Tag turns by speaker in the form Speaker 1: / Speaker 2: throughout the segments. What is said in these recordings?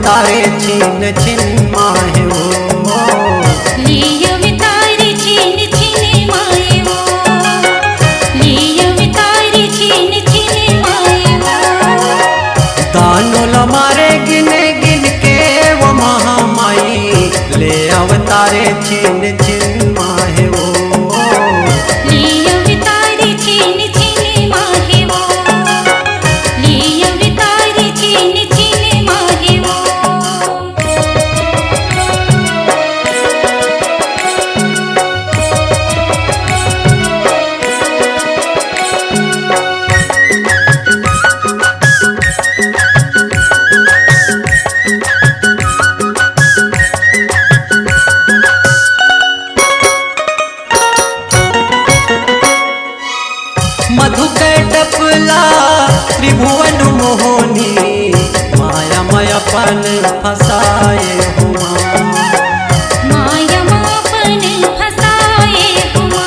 Speaker 1: अवतारे छीन छिन माहे वो
Speaker 2: ले अवतारे छीन छिन माहे वो ले अवतारे छीन छिन माहे वो
Speaker 1: दानोल मारे गिने गिन के वो महामाई ले अवतारे छीन छिन माहे वो
Speaker 2: ले अवतारे छीन छिन माहे वो ले अवतारे छीन छिन माहे वो
Speaker 1: मधु कैटपला त्रिभुवन मोहनी माया मायापन फसाए हुआ
Speaker 2: माया मापन फसाए हुआ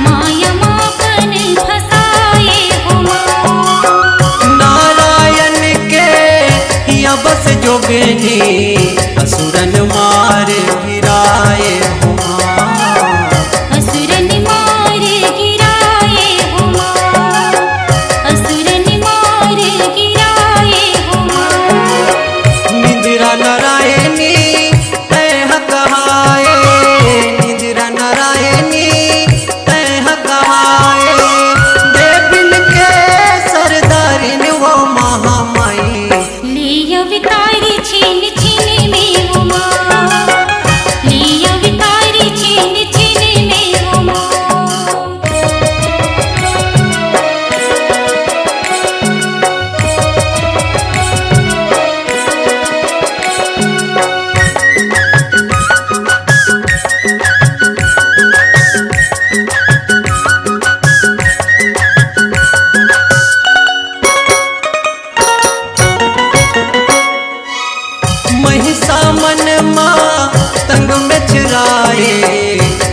Speaker 2: माया मापन फसाए हुआ
Speaker 1: नारायण के या बस जोगनी असुरन मार गिराए हुआ
Speaker 2: असुरन मार गिराए हुआ असुरन मार गिराए हुआ
Speaker 1: निद्रा नारायणी तह कहाए निद्रा नारायणी तह कहाए देविन के सरदारिन वो महामाई
Speaker 2: ले अवतारी छीन छिन में उमा ले अवतारी छीन छिन में उमा
Speaker 1: महिषा मन माँ तंग में चुराए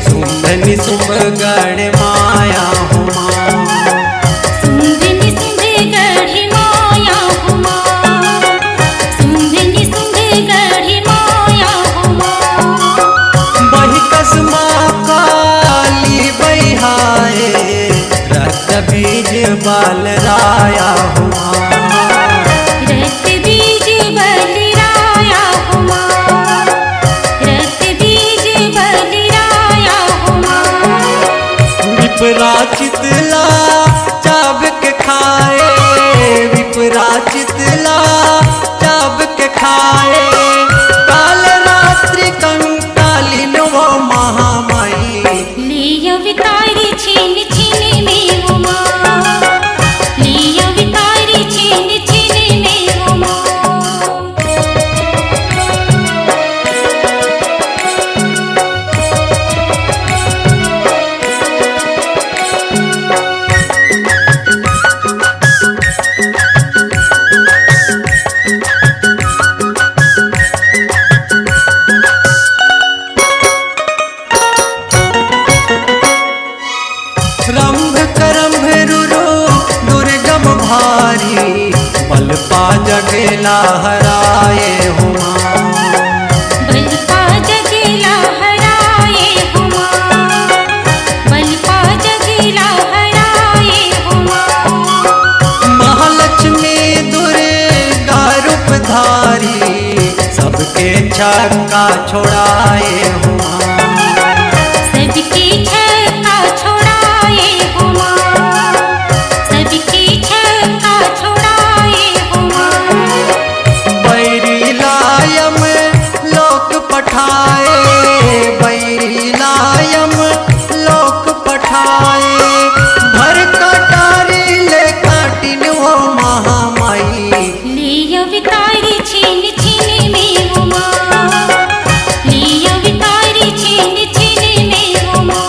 Speaker 1: सुंदनी सुम गढ़ माया हुआ
Speaker 2: सुंदनी सुंद गढ़ माया हुआ सुंदनी सुंद गढ़ माया हुआ
Speaker 1: बही कसमा काली बहाए रक्त बीज बाल राया हुआ
Speaker 2: रक्त बीज बलराया हुआ रक्त बीज बलराया हुआ
Speaker 1: विपराचितला चाब के खाए विपराचितला चाब के खाए काल रात्रि कंकालिन वो महामाई
Speaker 2: ले अवतारी छीन छिन में उमा ले अवतारी छीन छिन में उमा
Speaker 1: रंभ करंभ रुरु दुर्गम भारी बल पा जगेला हराए हुआ
Speaker 2: बलपा जगेला हराए हुआ बलपा जगेला हराए हुआ
Speaker 1: महालक्ष्मी दुर्गा रूप धारी सबके छक्का छोड़ाए हुआ
Speaker 2: सबकी छक्का छोड़ाए हुआ सबकी छक्का छोड़ाए हुआ
Speaker 1: बैरी लायम लोक पठाए बैरी लायम लोक पठाए भर कटारी ले काटिन वो महामाई
Speaker 2: ले अवतारी छीन छिन में उमा ले अवतारी छीन छिन में उमा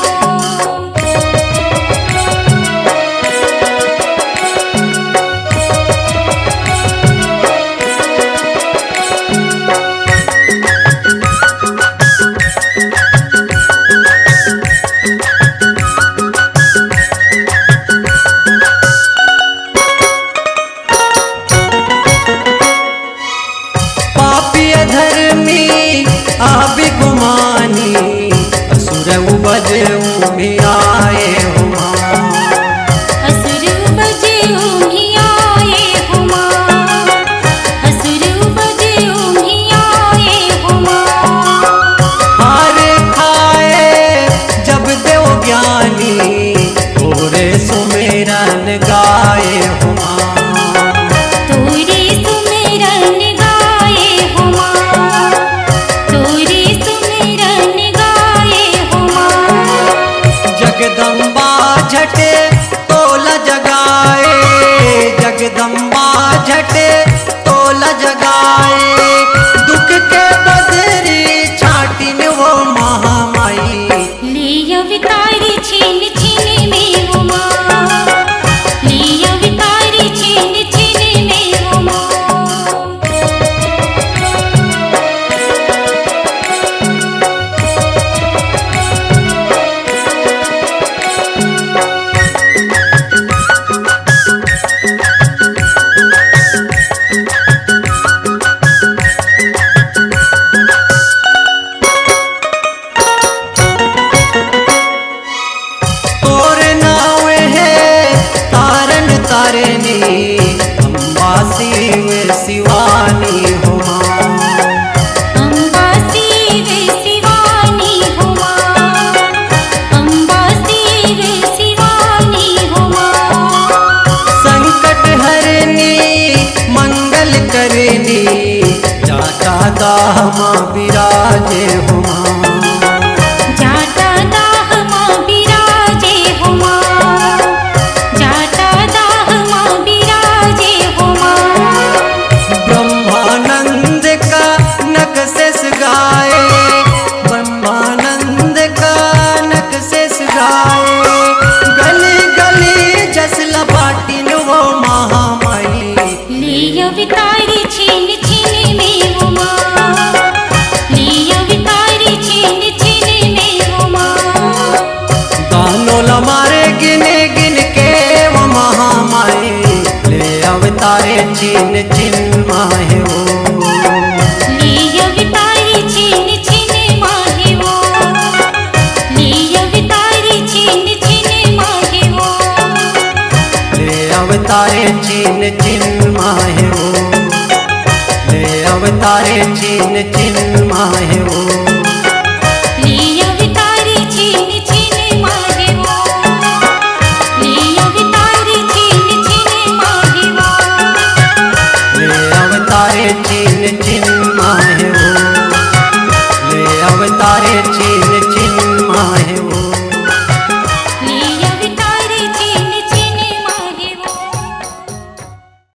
Speaker 1: शिवानी हो माँ।
Speaker 2: अम्बा शिव शिवानी हो माँ, अम्बा शिव शिवानी हो माँ।
Speaker 1: संकट हरनी मंगल करनी जाटा दाह माँ विराजे हो माँ।
Speaker 2: जाटा दाह माँ बिराजे हो माँ, जाटा दाह माँ बिराजे हो माँ।
Speaker 1: ब्रह्मानंद का नख शेष गाए, ब्रह्मानंद का नख शेष गाए। गली गली जस लपाटिन वो महामाई।
Speaker 2: ले अवतारी छीन छीन में वो माँ, ले अवतारी छीन छीन में वो माँ।
Speaker 1: दानों लमारे गिने गिन के वो महामाई। ले अवतारे चिन चिन माहे वो।
Speaker 2: ले अवतारी छीन छीन माहे वो, ले अवतारी छीन छीन माहे वो।
Speaker 1: ले अवतारे चिन चिन माहे वो। ले अवतारे चिन चिन माहे वो।